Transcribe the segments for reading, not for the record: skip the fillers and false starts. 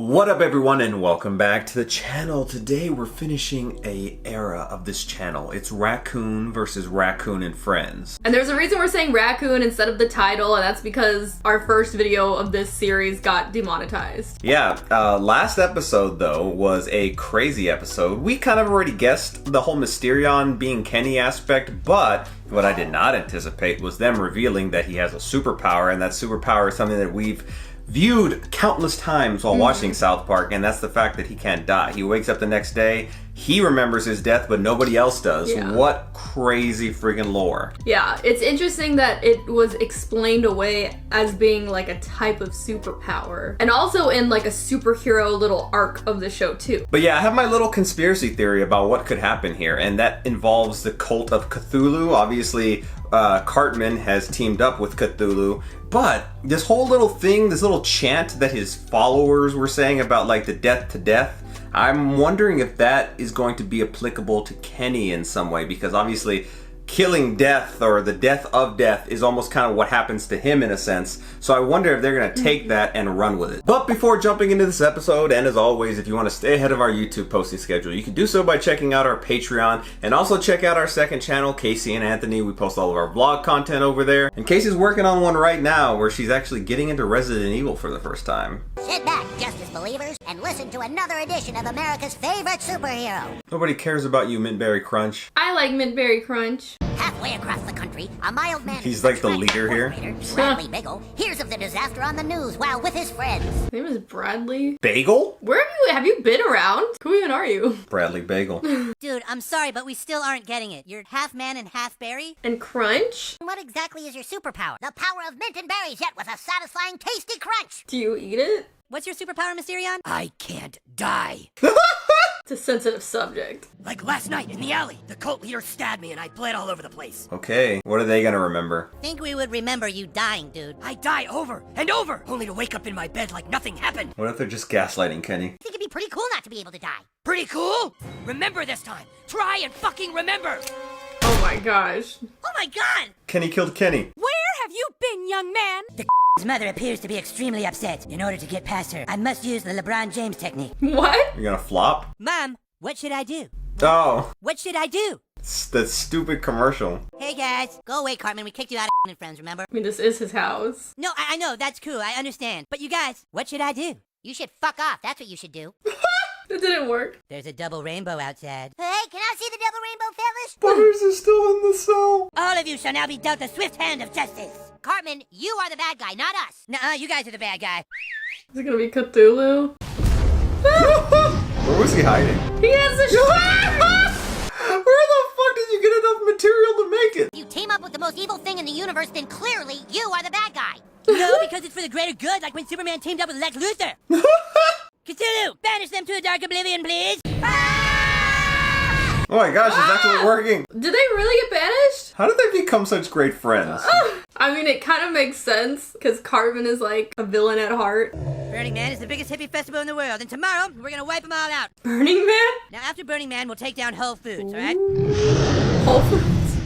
What up everyone and welcome back to the channel. Today we're finishing a era of this channel. It's Raccoon versus Raccoon and Friends. And there's a reason we're saying Raccoon instead of the title, and that's because our first video of this series got demonetized. Yeah, last episode though was a crazy episode. We kind of already guessed the whole Mysterion being Kenny aspect, but what I did not anticipate was them revealing that he has a superpower, and that superpower is something that we've viewed countless times while watching South Park, and that's the fact that he can't die. He wakes up the next day, he remembers his death, but nobody else does. Yeah. What crazy friggin' lore. Yeah, it's interesting that it was explained away as being like a type of superpower, and also in like a superhero little arc of the show too. But yeah, I have my little conspiracy theory about what could happen here, and that involves the cult of Cthulhu. Obviously, Cartman has teamed up with Cthulhu, but this whole little thing, this little chant that his followers were saying about like the death to death, I'm wondering if that is going to be applicable to Kenny in some way, because obviously killing death or the death of death is almost kind of what happens to him in a sense. So I wonder if they're going to take that and run with it. But before jumping into this episode, and as always, if you want to stay ahead of our YouTube posting schedule, you can do so by checking out our Patreon, and also check out our second channel, Casey and Anthony. We post all of our vlog content over there. And Casey's working on one right now where she's actually getting into Resident Evil for the first time. Sit back, Justice Believers, and listen to another edition of America's favorite superhero. Nobody cares about you, Mintberry Crunch. I like Mintberry Crunch. Halfway across the country, a mild man... He's like the leader here. Bradley Bagel hears of the disaster on the news while with his friends. His name is Bradley. Bagel? Where have you been around? Who even are you? Bradley Bagel. Dude, I'm sorry, but we still aren't getting it. You're half man and half berry? And Crunch? What exactly is your superpower? The power of mint and berries, yet with a satisfying, tasty crunch. Do you eat it? What's your superpower, Mysterion? I can't die. It's a sensitive subject. Like last night in the alley, the cult leader stabbed me and I bled all over the place. Okay, what are they gonna remember? Think we would remember you dying, dude. I die over and over, only to wake up in my bed like nothing happened. What if they're just gaslighting Kenny? I think it'd be pretty cool not to be able to die. Pretty cool? Remember this time. Try and fucking remember. Oh my gosh. Oh my god! Kenny killed Kenny. Where have you been, young man? His mother appears to be extremely upset. In order to get past her, I must use the LeBron James technique. What? You're gonna flop? Mom, what should I do? Oh, What should I do? that stupid commercial. Hey guys, go away, Cartman. We kicked you out of and friends, remember? I mean, this is his house. No, I know, that's cool, I understand. But you guys, what should I do? You should fuck off, that's what you should do. It didn't work. There's a double rainbow outside. Hey, can I see the double rainbow, fellas? Butters is still in the cell. All of you shall now be dealt the swift hand of justice. Cartman, you are the bad guy, not us. Nuh-uh, you guys are the bad guy. Is it gonna be Cthulhu? Where was he hiding? He has a Where the fuck did you get enough material to make it? If you team up with the most evil thing in the universe, then clearly you are the bad guy. No, because it's for the greater good, like when Superman teamed up with Lex Luthor. Cthulhu, banish them to a dark oblivion, please. Oh my gosh, it's actually working. Did they really get banished? How did they become such great friends? I mean, it kind of makes sense, because Cartman is like a villain at heart. Burning Man is the biggest hippie festival in the world, and tomorrow we're gonna wipe them all out. Burning Man? Now, after Burning Man, we'll take down Whole Foods, alright? Whole Foods.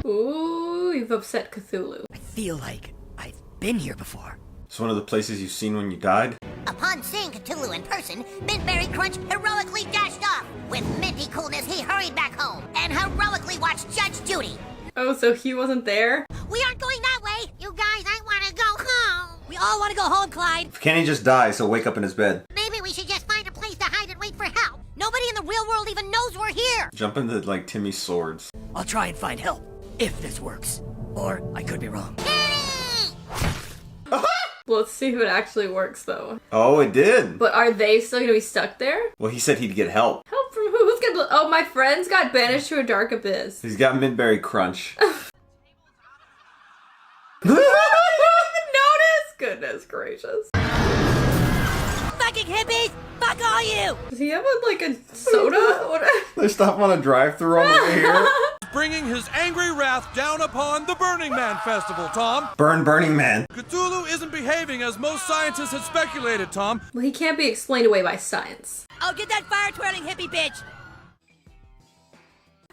Ooh, you've upset Cthulhu. I feel like I've been here before. It's one of the places you've seen when you died. Upon seeing Cthulhu in person, Mintberry Crunch heroically dashed off. With minty coolness, he hurried back home and heroically watched Judge Judy. Oh, so he wasn't there? We aren't going that way. You guys, I want to go home. We all want to go home, Clyde. If Kenny just dies, he'll wake up in his bed. Maybe we should just find a place to hide and wait for help. Nobody in the real world even knows we're here. Jump into like Timmy's swords. I'll try and find help, if this works. Or I could be wrong. Let's see if it actually works, though. Oh, it did. But are they still gonna be stuck there? Well, he said he'd get help. Help from who? Who's gonna... Oh, my friends got banished to a dark abyss. He's got Mintberry Crunch. Notice? Goodness gracious. Fucking hippies! Fuck all you! Does he have like a soda? What? They stop on a drive-thru on the way here. Bringing his angry wrath down upon the Burning Man Festival, Tom. Burning Man. Cthulhu isn't behaving as most scientists had speculated, Tom. Well, he can't be explained away by science. Oh, get that fire-twirling hippie bitch!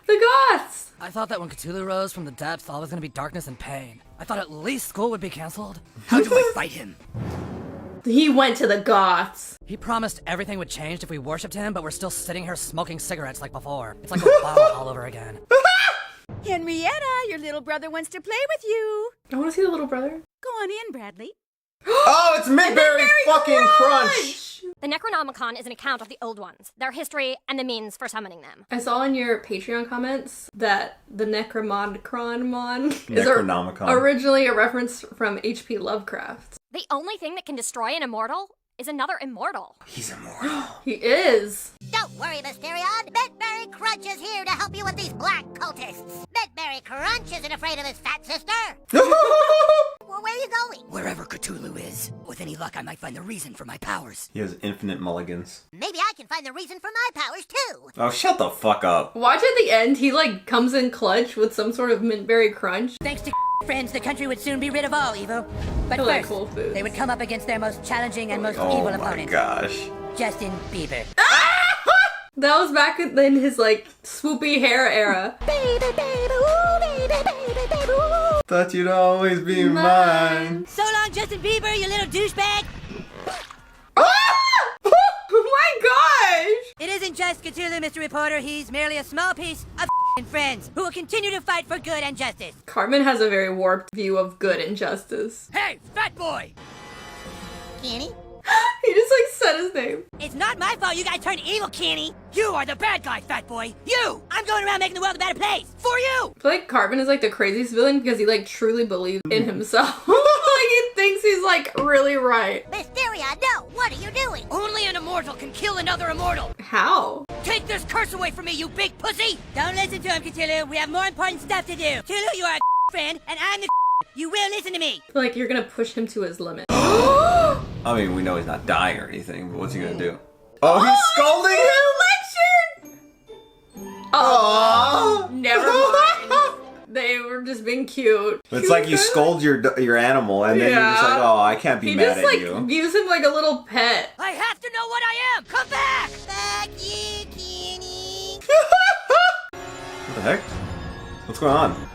The goths! I thought that when Cthulhu rose from the depths, all was gonna be darkness and pain. I thought at least school would be canceled. How do I fight him? He went to the Goths. He promised everything would change if we worshipped him, but we're still sitting here smoking cigarettes like before. It's like Obama all over again. Henrietta, your little brother wants to play with you. I want to see the little brother. Go on in, Bradley. Oh, it's Mintberry fucking Crunch! The Necronomicon is an account of the old ones, their history, and the means for summoning them. I saw in your Patreon comments that the Necronomicon is Necronomicon. originally a reference from H.P. Lovecraft. The only thing that can destroy an immortal is another immortal. He's immortal. He is. Don't worry, Mysterion. Mintberry Crunch is here to help you with these black cultists. Mintberry Crunch isn't afraid of his fat sister. Well, where are you going? Wherever Cthulhu is. With any luck, I might find the reason for my powers. He has infinite mulligans. Maybe I can find the reason for my powers, too. Oh, shut the fuck up. Watch at the end, he like comes in clutch with some sort of Mintberry Crunch. Thanks to friends, the country would soon be rid of all evil. But I like first, Whole Foods. they would come up against their most challenging and most Oh evil my opponent, gosh. Justin Bieber. That was back in his like swoopy hair era. Baby, baby, ooh, baby, baby, baby, ooh. Thought you'd always be mine. So long, Justin Bieber, you little douchebag. Oh my gosh! It isn't just Cthulhu, Mr. Reporter. He's merely a small piece of friends who will continue to fight for good and justice. Cartman has a very warped view of good and justice. Hey, fat boy! Kenny? He just like said his name. It's not my fault you guys turned evil, Kenny. You are the bad guy, fat boy! You! I'm going around making the world a better place. For you! I feel like Cartman is like the craziest villain because he like truly believes in himself. Like he thinks he's like really right. Mysterion, no! What are you doing? Only an immortal can kill another immortal! How? Take this curse away from me, you big pussy! Don't listen to him, Cthulhu. We have more important stuff to do. Cthulhu, you are a friend, and I'm the You will listen to me. I feel like you're gonna push him to his limit. I mean, we know he's not dying or anything, but what's he gonna do? Oh, he's scolding him! Oh, never mind. They were just being cute. It's like you scold your animal, and then you're just like, oh, I can't be He mad just at like you. views him like a little pet. I have to know what I am! Come back! Fuck you, Kenny. What the heck? What's going on?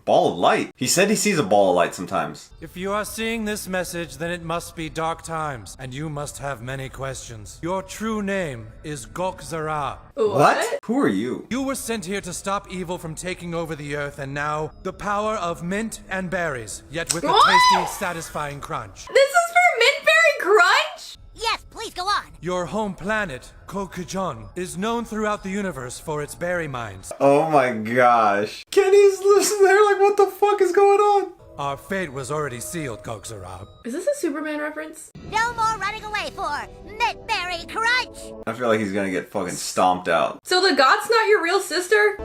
Ball of light. He said he sees a ball of light sometimes. If you are seeing this message, then it must be dark times, and you must have many questions. Your true name is Gokzara. What? Who are you? You were sent here to stop evil from taking over the earth, and now the power of mint and berries, yet with a What? tasty, satisfying crunch. This is for Mintberry Crunch? Yes, please go on. Your home planet, Kokujon, is known throughout the universe for its berry mines. Oh my gosh. Kenny's listening there like, what the fuck is going on? Our fate was already sealed, Gokzara. Is this a Superman reference? No more running away for Mintberry Crunch. I feel like he's gonna get fucking stomped out. So the God's not your real sister?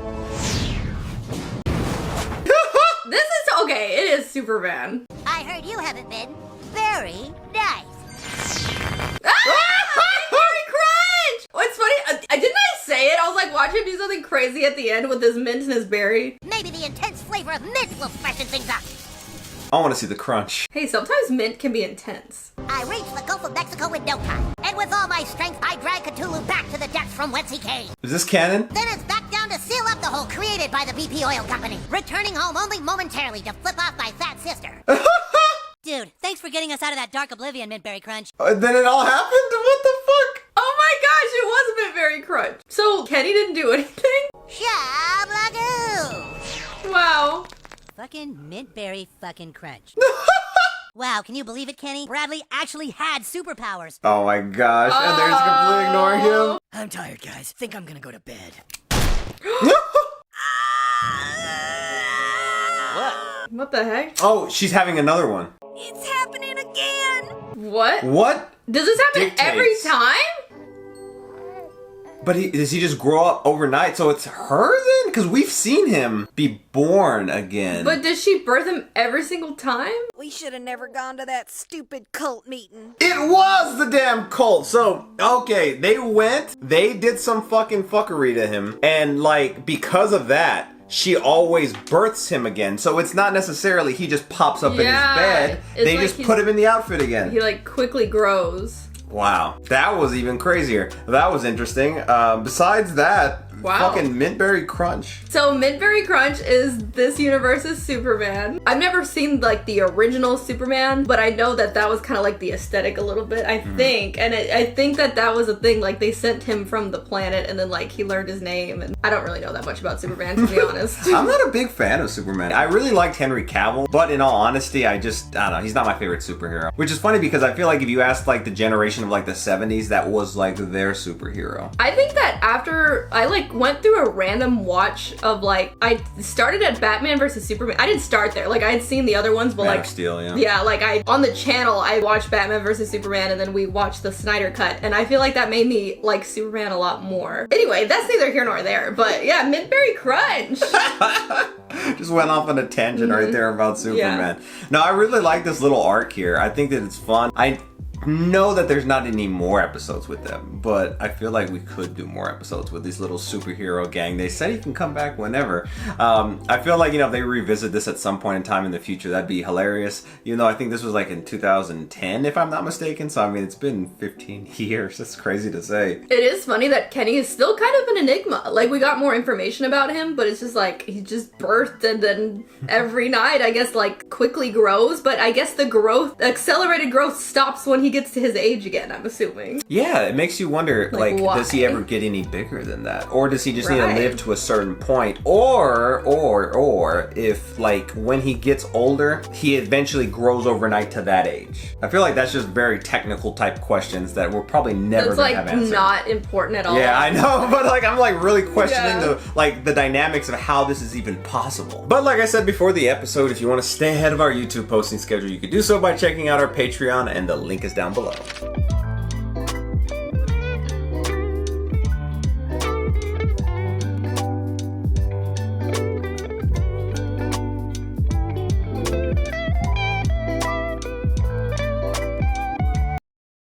This is okay, it is Superman. I heard you haven't been very nice. Mintberry Crunch! What's funny, didn't I say it? I was like, watch him do something crazy at the end with his mint and his berry. Maybe the intense flavor of mint will freshen things up. I want to see the crunch. Hey, sometimes mint can be intense. I reached the Gulf of Mexico in no time. And with all my strength, I drag Cthulhu back to the depths from whence he came. Is this canon? Then it's back down to seal up the hole created by the BP Oil Company. Returning home only momentarily to flip off my fat sister. Dude, thanks for getting us out of that dark oblivion, Mintberry Crunch. Then it all happened? What the fuck? Oh my gosh, it was Mintberry Crunch. So Kenny didn't do anything? Shablagoo! Wow. Fucking Mintberry fucking Crunch. Wow, can you believe it, Kenny? Bradley actually had superpowers. Oh my gosh, and they're just completely ignoring him? I'm tired, guys. Think I'm gonna go to bed. What the heck? Oh, she's having another one. It's happening again. What? What? Does this happen every Dictates. time? But does he just grow up overnight? So it's her then? Because we've seen him be born again. But does she birth him every single time? We should have never gone to that stupid cult meeting. It was the damn cult. So, okay, they did some fucking fuckery to him. And like, because of that, she always births him again. So it's not necessarily he just pops up in his bed. it's They like just put him in the outfit again. He like quickly grows. Wow, that was even crazier. That was interesting. Besides that, Wow. Fucking Mintberry Crunch. So Mintberry Crunch is this universe's Superman. I've never seen like the original Superman, but I know that that was kind of like the aesthetic a little bit, I think. And I think that that was a thing, like they sent him from the planet and then like he learned his name. And I don't really know that much about Superman, to be honest. I'm not a big fan of Superman. I really liked Henry Cavill, but in all honesty, I don't know, he's not my favorite superhero. Which is funny because I feel like if you asked like the generation of like the 70s, that was like their superhero. I think that after I like went through a random watch of like, I started at Batman versus Superman. I didn't start there. Like I had seen the other ones, but Man like of Steel, yeah, like on the channel I watched Batman versus Superman and then we watched the Snyder cut, and I feel like that made me like Superman a lot more. Anyway, that's neither here nor there, but yeah, Mintberry Crunch. Just went off on a tangent right there about Superman. Yeah. No, I really like this little arc here. I think that it's fun. I know that there's not any more episodes with them, but I feel like we could do more episodes with this little superhero gang. They said he can come back whenever. I feel like, if they revisit this at some point in time in the future, that'd be hilarious. Even though I think this was like in 2010, if I'm not mistaken. So, I mean, it's been 15 years. That's crazy to say. It is funny that Kenny is still kind of an enigma. Like, we got more information about him, but it's just like, he just birthed and then every night, I guess, like, quickly grows. But I guess the accelerated growth stops when he gets to his age again, I'm assuming. Yeah, it makes you wonder, like why? Does he ever get any bigger than that? Or does he just need to live to a certain point? Or if, like, when he gets older, he eventually grows overnight to that age. I feel like that's just very technical type questions that we're probably never gonna have answered. That's, like, not important at all. Yeah, I know, but, like, I'm, like, really questioning the dynamics of how this is even possible. But like I said before the episode, if you want to stay ahead of our YouTube posting schedule, you can do so by checking out our Patreon, and the link is down below.